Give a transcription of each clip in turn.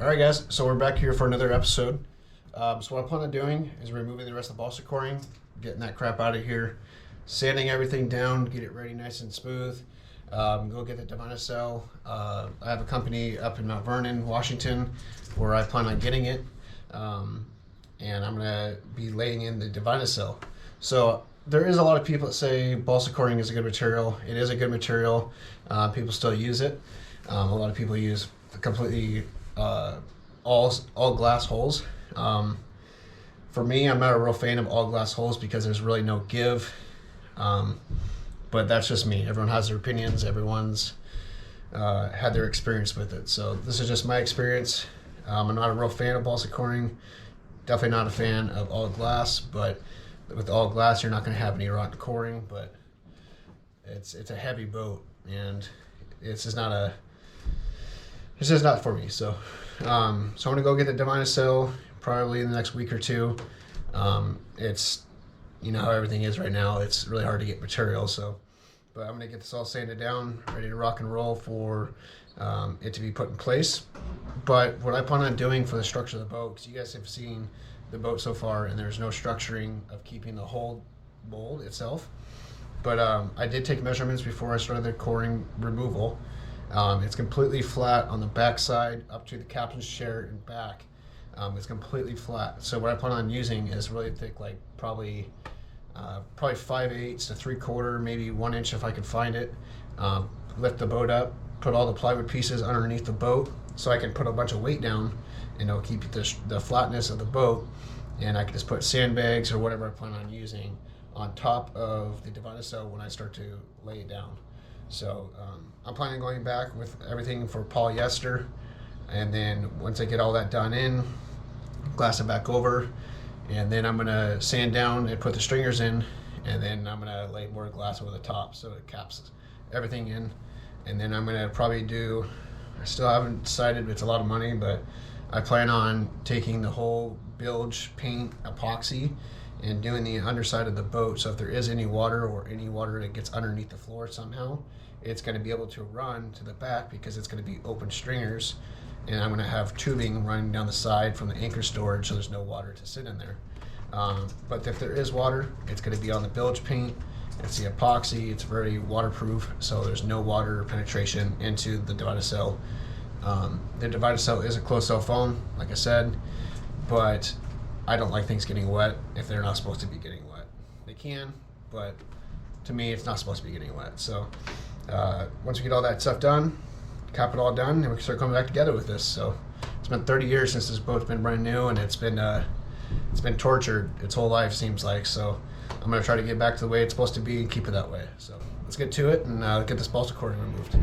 All right, guys. So we're back here for another episode. So what I plan on doing is removing the rest of the balsa coring, getting that crap out of here, sanding everything down, get it ready nice and smooth. Go get the Divina cell. I have a company up in Mount Vernon, Washington, where I plan on getting it, and I'm gonna be laying in the Divina cell. So there is a lot of people that say balsa coring is a good material. It is a good material. People still use it. A lot of people use completely all glass holes. For me, I'm not a real fan of all glass holes because there's really no give. But that's just me. Everyone has their opinions. Everyone's had their experience with it. So this is just my experience. I'm not a real fan of balsa coring. Definitely not a fan of all glass. But with all glass, you're not going to have any rotten coring. But it's a heavy boat, and it's just not for me. So I'm gonna go get the Divina cell probably in the next week or two. It's, you know how everything is right now. It's really hard to get material. But I'm gonna get this all sanded down, ready to rock and roll for it to be put in place. But what I plan on doing for the structure of the boat, because you guys have seen the boat so far, and there's no structuring of keeping the whole mold itself. But I did take measurements before I started the coring removal. It's completely flat on the back side up to the captain's chair and back. It's completely flat. So what I plan on using is really thick, like probably 5/8 to 3/4, maybe 1 inch if I can find it. Lift the boat up, put all the plywood pieces underneath the boat so I can put a bunch of weight down, and it'll keep the flatness of the boat. And I can just put sandbags or whatever I plan on using on top of the Divina cell when I start to lay it down. So I'm planning on going back with everything for polyester, and then once I get all that done in, glass it back over, and then I'm gonna sand down and put the stringers in, and then I'm gonna lay more glass over the top so it caps everything in. And then I'm gonna probably I still haven't decided, it's a lot of money, but I plan on taking the whole bilge paint epoxy and doing the underside of the boat. So if there is any water that gets underneath the floor somehow, it's going to be able to run to the back because it's going to be open stringers, and I'm going to have tubing running down the side from the anchor storage so there's no water to sit in there. But if there is water, it's going to be on the bilge paint. It's the epoxy. It's very waterproof, so there's no water penetration into the Divina cell. The Divina cell is a closed cell foam, like I said, but I don't like things getting wet if they're not supposed to be getting wet. They can, but to me, it's not supposed to be getting wet. So once we get all that stuff done, cap it all done, and we can start coming back together with this. So it's been 30 years since this boat's been brand new, and it's been tortured its whole life, seems like. So I'm gonna try to get back to the way it's supposed to be and keep it that way. So let's get to it and get this balsa coring removed.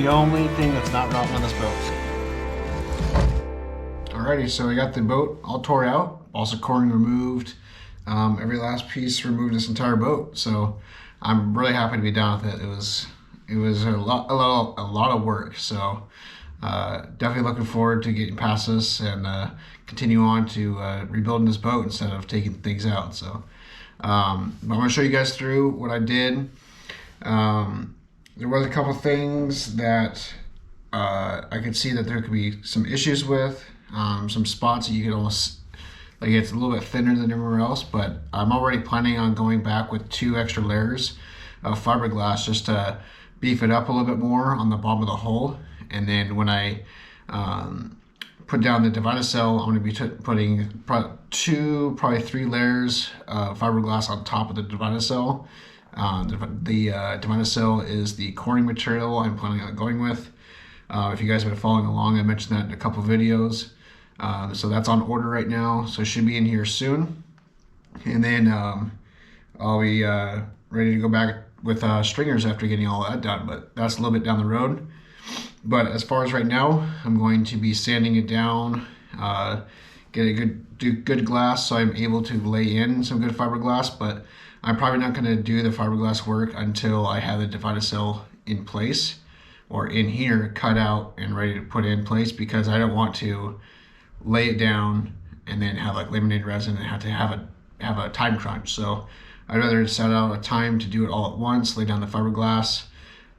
the only thing that's not rotting on this boat. Alrighty, so I got the boat all tore out, balsa coring removed, every last piece removed this entire boat. So I'm really happy to be done with it. It was a lot of work. So definitely looking forward to getting past this and continue on to rebuilding this boat instead of taking things out. So I'm going to show you guys through what I did. There was a couple things that I could see that there could be some issues with, some spots that you could almost, like it's a little bit thinner than everywhere else, but I'm already planning on going back with 2 extra layers of fiberglass just to beef it up a little bit more on the bottom of the hull. And then when I put down the divider cell, I'm going to be putting probably 3 layers of fiberglass on top of the divider cell. The divider cell is the coring material I'm planning on going with. If you guys have been following along, I mentioned that in a couple videos. So that's on order right now, so it should be in here soon. And then I'll be ready to go back with stringers after getting all that done, but that's a little bit down the road. But as far as right now, I'm going to be sanding it down, get a good glass so I'm able to lay in some good fiberglass, but I'm probably not going to do the fiberglass work until I have the divider cell in place, or in here cut out and ready to put in place, because I don't want to lay it down and then have like laminated resin and have to have a time crunch. So I'd rather set out a time to do it all at once, lay down the fiberglass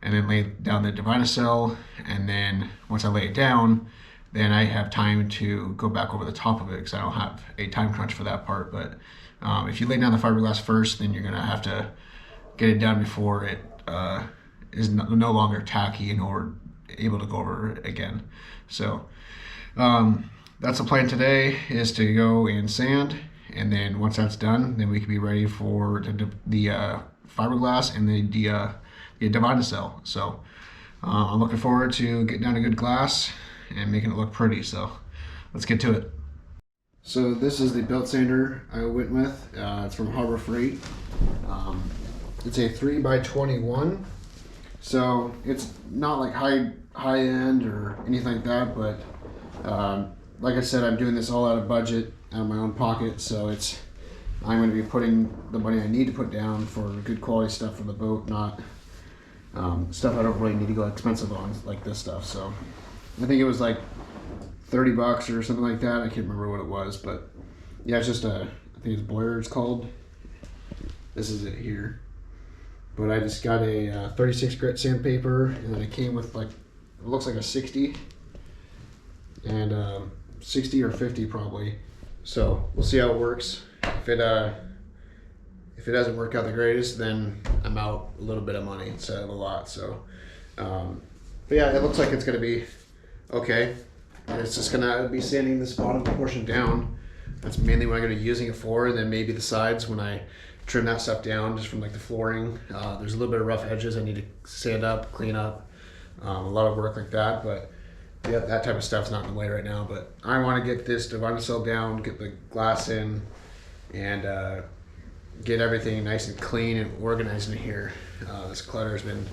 and then lay down the divider cell, and then once I lay it down, then I have time to go back over the top of it, because I don't have a time crunch for that part. But if you lay down the fiberglass first, then you're gonna have to get it done before it is no longer tacky and able to go over it again. So that's the plan today, is to go and sand, and then once that's done, then we can be ready for the fiberglass and the divider cell. So I'm looking forward to getting down a good glass and making it look pretty. So let's get to it. So this is the belt sander I went with. It's from Harbor Freight. It's a 3x21. So it's not like high end or anything like that, but like I said, I'm doing this all out of budget, out of my own pocket. So I'm going to be putting the money I need to put down for good quality stuff for the boat, not stuff I don't really need to go expensive on, like this stuff. So I think it was like $30 or something like that. I can't remember what it was, but yeah, it's just I think it's Boyer it's called. This is it here. But I just got a 36 grit sandpaper, and then it came with like, it looks like a 60 and 60 or 50 probably. So we'll see how it works. If it doesn't work out the greatest, then I'm out a little bit of money instead of a lot. So, but yeah, it looks like it's gonna be okay. And it's just gonna be sanding this bottom portion down. That's mainly what I'm gonna be using it for, and then maybe the sides when I trim that stuff down, just from like the flooring. There's a little bit of rough edges I need to sand up, clean up. A lot of work like that, but yeah, that type of stuff's not in the way right now. But I want to get this divider cell down, get the glass in, and get everything nice and clean and organized in here. This clutter has been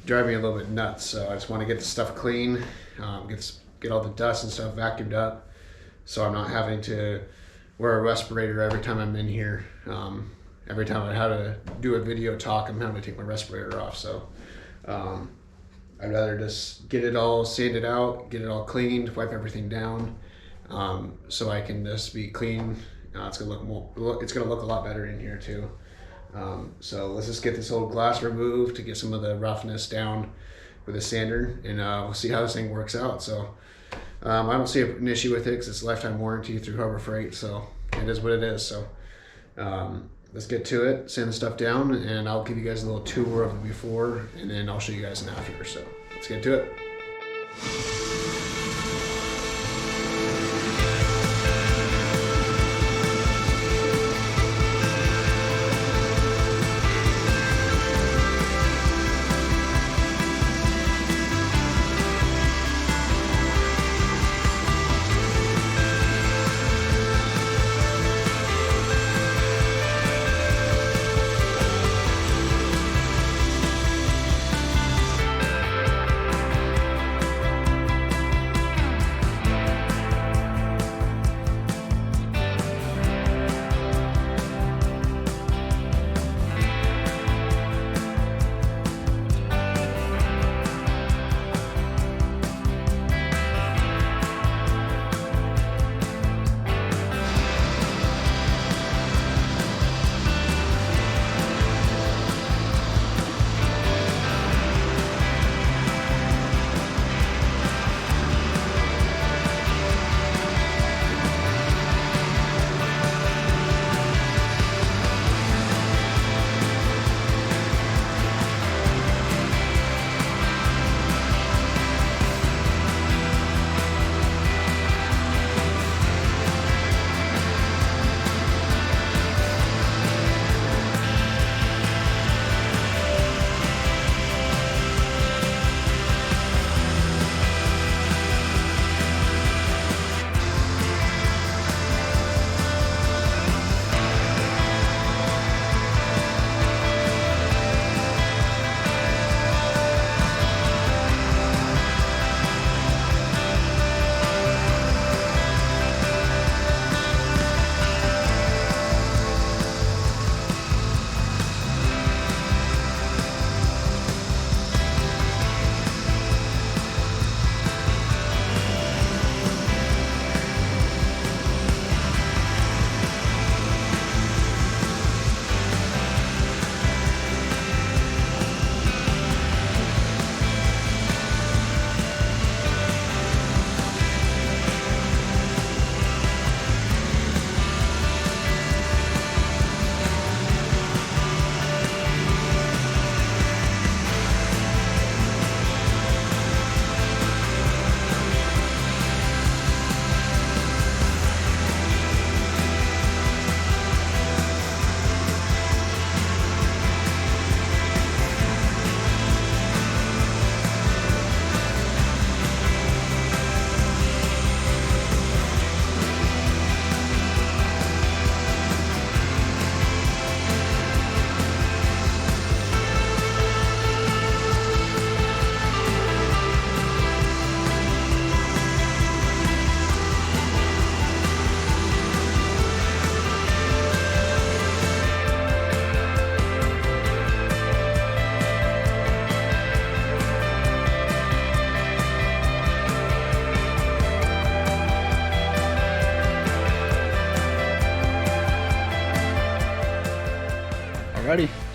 driving me a little bit nuts, so I just want to get the stuff clean, get all the dust and stuff vacuumed up, so I'm not having to wear a respirator every time I'm in here. Every time I have to do a video talk, I'm having to take my respirator off. So I'd rather just get it all sanded out, get it all cleaned, wipe everything down, so I can just be clean. It's gonna look a lot better in here too. So let's just get this old glass removed to get some of the roughness down with a sander, and we'll see how this thing works out. So I don't see an issue with it because it's lifetime warranty through Harbor Freight, so it is what it is. So let's get to it, sand the stuff down, and I'll give you guys a little tour of it before, and then I'll show you guys an after. So let's get to it.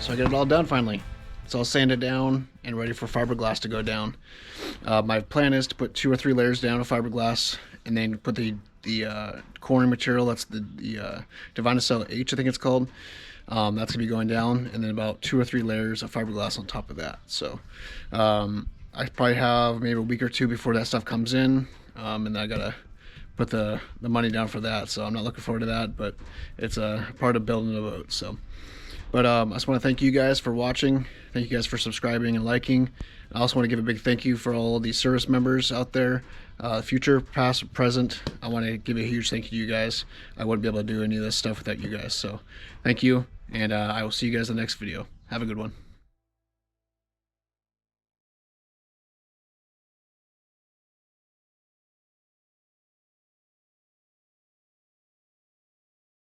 So I got it all done finally. It's all sanded down and ready for fiberglass to go down. My plan is to put 2 or 3 layers down of fiberglass and then put the coring material, that's the Divinacell H, I think it's called. That's gonna be going down, and then about 2 or 3 layers of fiberglass on top of that. So I probably have maybe a week or 2 before that stuff comes in, and then I gotta put the money down for that. So I'm not looking forward to that, but it's a part of building a boat. So, but I just want to thank you guys for watching. Thank you guys for subscribing and liking. I also want to give a big thank you for all the service members out there, future, past, present. I want to give a huge thank you to you guys. I wouldn't be able to do any of this stuff without you guys. So thank you, and I will see you guys in the next video. Have a good one.